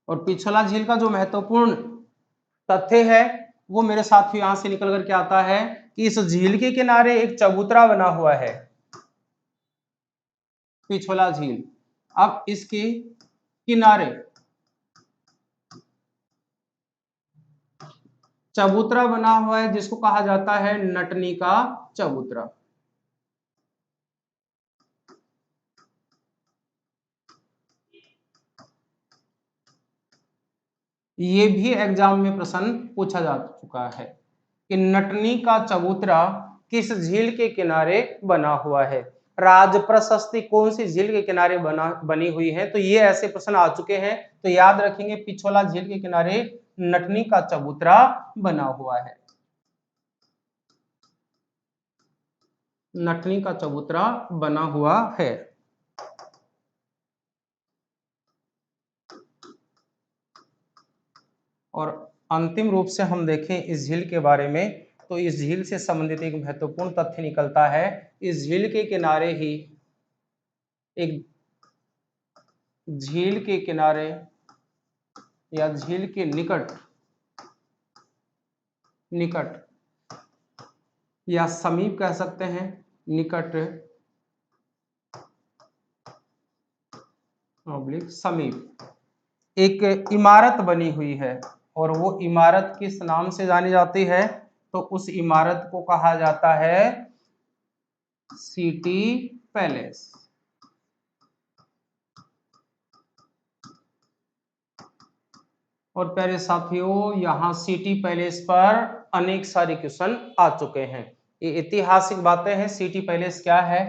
और पिछोला झील का जो महत्वपूर्ण तथ्य है वो मेरे साथियों यहां से निकल करके आता है कि इस झील के किनारे एक चबूतरा बना हुआ है, पिछोला झील। अब इसके किनारे चबूतरा बना हुआ है जिसको कहा जाता है नटनी का चबूतरा। ये भी एग्जाम में प्रश्न पूछा जा चुका है कि नटनी का चबूतरा किस झील के किनारे बना हुआ है, राज प्रशस्ति कौन सी झील के किनारे बनी हुई है। तो ये ऐसे प्रश्न आ चुके हैं, तो याद रखेंगे पिछोला झील के किनारे नटनी का चबूतरा बना हुआ है, नटनी का चबूतरा बना हुआ है। और अंतिम रूप से हम देखें इस झील के बारे में, तो इस झील से संबंधित एक महत्वपूर्ण तथ्य निकलता है। इस झील के किनारे ही एक झील के किनारे या झील के निकट निकट या समीप कह सकते हैं, निकट समीप एक इमारत बनी हुई है, और वो इमारत किस नाम से जानी जाती है? तो उस इमारत को कहा जाता है सिटी पैलेस। और प्यारे साथियों यहाँ सिटी पैलेस पर अनेक सारे क्वेश्चन आ चुके हैं। ये ऐतिहासिक बातें हैं। सिटी पैलेस क्या है?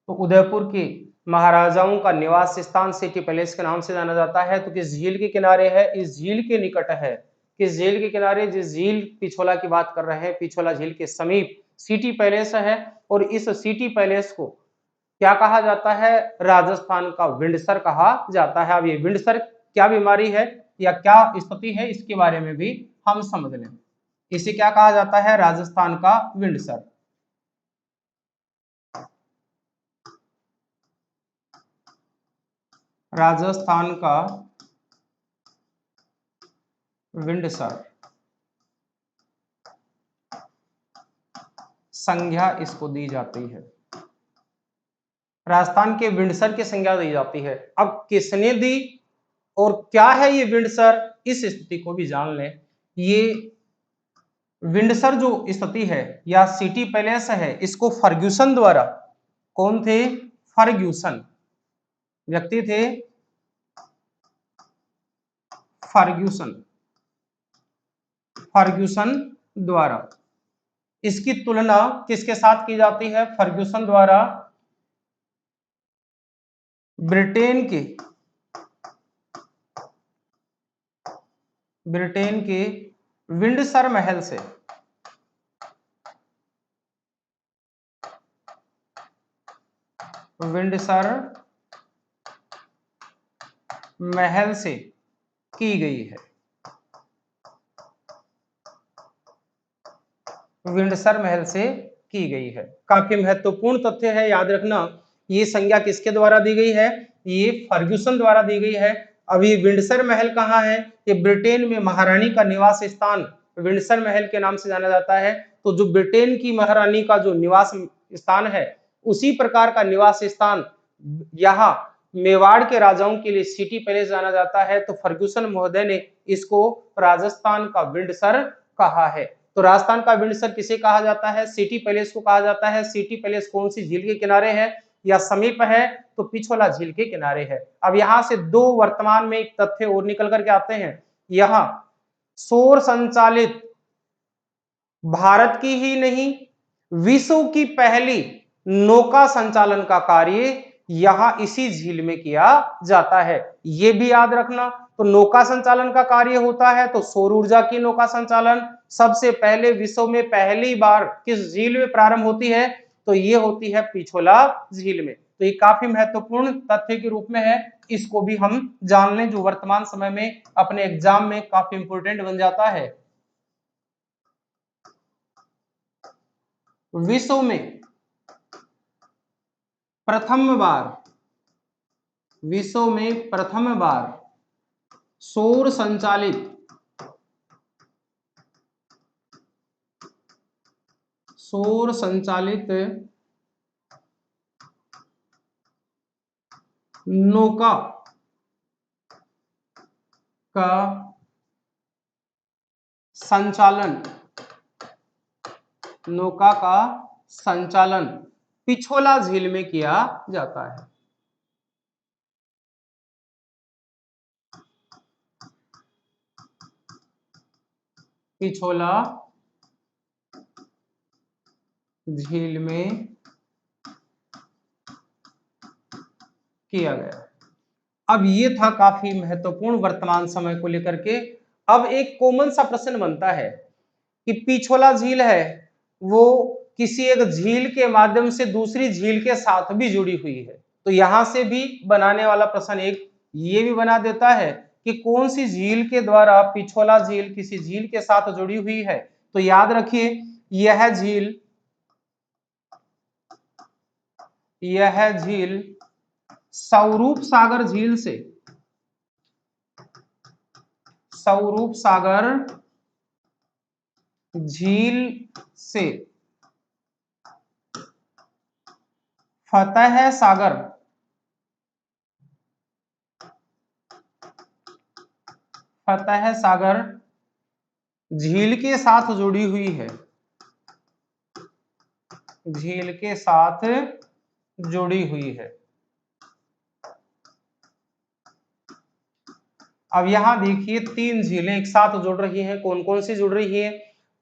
तो उदयपुर के महाराजाओं का निवास स्थान सिटी पैलेस के नाम से जाना जाता है। तो किस झील के किनारे है? इस झील के निकट है। किस झील के किनारे? जिस झील पिछोला की बात कर रहे हैं, पिछोला झील के समीप सिटी पैलेस है। और इस सिटी पैलेस को क्या कहा जाता है? राजस्थान का विंडसर कहा जाता है। अब ये विंडसर क्या बीमारी है या क्या स्थिति है, इसके बारे में भी हम समझ लें। इसे क्या कहा जाता है? राजस्थान का विंडसर। राजस्थान का विंडसर संज्ञा इसको दी जाती है, राजस्थान के विंडसर की संज्ञा दी जाती है। अब किसने दी और क्या है ये विंडसर, इस स्थिति को भी जान लें। ये विंडसर जो स्थिति है या सिटी पैलेस है, इसको फर्ग्यूसन द्वारा, कौन थे? फर्ग्यूसन व्यक्ति थे, फर्ग्यूसन, फर्ग्यूसन द्वारा। इसकी तुलना किसके साथ की जाती है? फर्ग्यूसन द्वारा ब्रिटेन के विंडसर महल से। विंडसर महल से की गई है। विंडसर महल से की गई है। काफी महत्वपूर्ण तथ्य है, याद रखना। ये संज्ञा किसके द्वारा दी गई है? ये फर्ग्यूसन द्वारा दी गई है। अभी विंडसर महल कहाँ है? ये ब्रिटेन में महारानी का निवास स्थान विंडसर महल के नाम से जाना जाता है। तो जो ब्रिटेन की महारानी का जो निवास स्थान है, उसी प्रकार का निवास स्थान यहाँ मेवाड़ के राजाओं के लिए सिटी पैलेस जाना जाता है। तो फर्ग्यूसन महोदय ने इसको राजस्थान का विंडसर कहा है। तो राजस्थान का विंडसर किसे कहा जाता है? सिटी पैलेस को कहा जाता है। सिटी पैलेस कौन सी झील के किनारे है या समीप है? तो पिछोला झील के किनारे है। अब यहां से दो वर्तमान में एक तथ्य और निकल करके आते हैं। यहां सौर संचालित भारत की ही नहीं, विश्व की पहली नौका संचालन का कार्य यहां इसी झील में किया जाता है। यह भी याद रखना। तो नौका संचालन का कार्य होता है तो सौर ऊर्जा की नौका संचालन सबसे पहले विश्व में पहली बार किस झील में प्रारंभ होती है? तो ये होती है पिछोला झील में। तो ये काफी महत्वपूर्ण तथ्य के रूप में है, इसको भी हम जान लें, जो वर्तमान समय में अपने एग्जाम में काफी इंपोर्टेंट बन जाता है। विश्व में प्रथम बार सौर संचालित नौका का संचालन पिछोला झील में किया जाता है। पिछोला झील में किया गया। अब ये था काफी महत्वपूर्ण वर्तमान समय को लेकर के। अब एक कॉमन सा प्रश्न बनता है कि पिछोला झील है वो किसी एक झील के माध्यम से दूसरी झील के साथ भी जुड़ी हुई है। तो यहां से भी बनाने वाला प्रश्न एक ये भी बना देता है कि कौन सी झील के द्वारा पिछोला झील किसी झील के साथ जुड़ी हुई है। तो याद रखिए यह झील स्वरूप सागर झील से फतेह सागर झील के साथ जुड़ी हुई है। अब यहां देखिए तीन झीलें एक साथ जुड़ रही हैं। कौन कौन सी जुड़ रही है?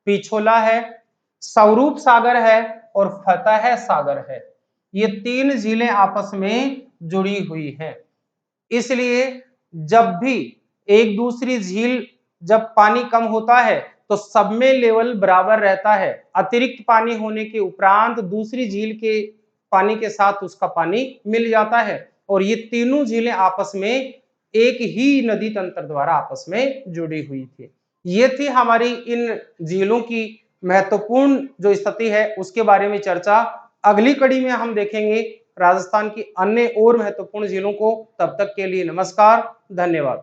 पिछोला है, स्वरूप सागर है और फतेह सागर है। ये तीन झीलें आपस में जुड़ी हुई हैं। इसलिए जब भी एक दूसरी झील जब पानी कम होता है तो सब में लेवल बराबर रहता है। अतिरिक्त पानी होने के उपरांत दूसरी झील के पानी के साथ उसका पानी मिल जाता है और ये तीनों झीलें आपस में एक ही नदी तंत्र द्वारा आपस में जुड़ी हुई थी। ये थी हमारी इन झीलों की महत्वपूर्ण जो स्थिति है उसके बारे में चर्चा। अगली कड़ी में हम देखेंगे राजस्थान की अन्य और महत्वपूर्ण झीलों को। तब तक के लिए नमस्कार, धन्यवाद।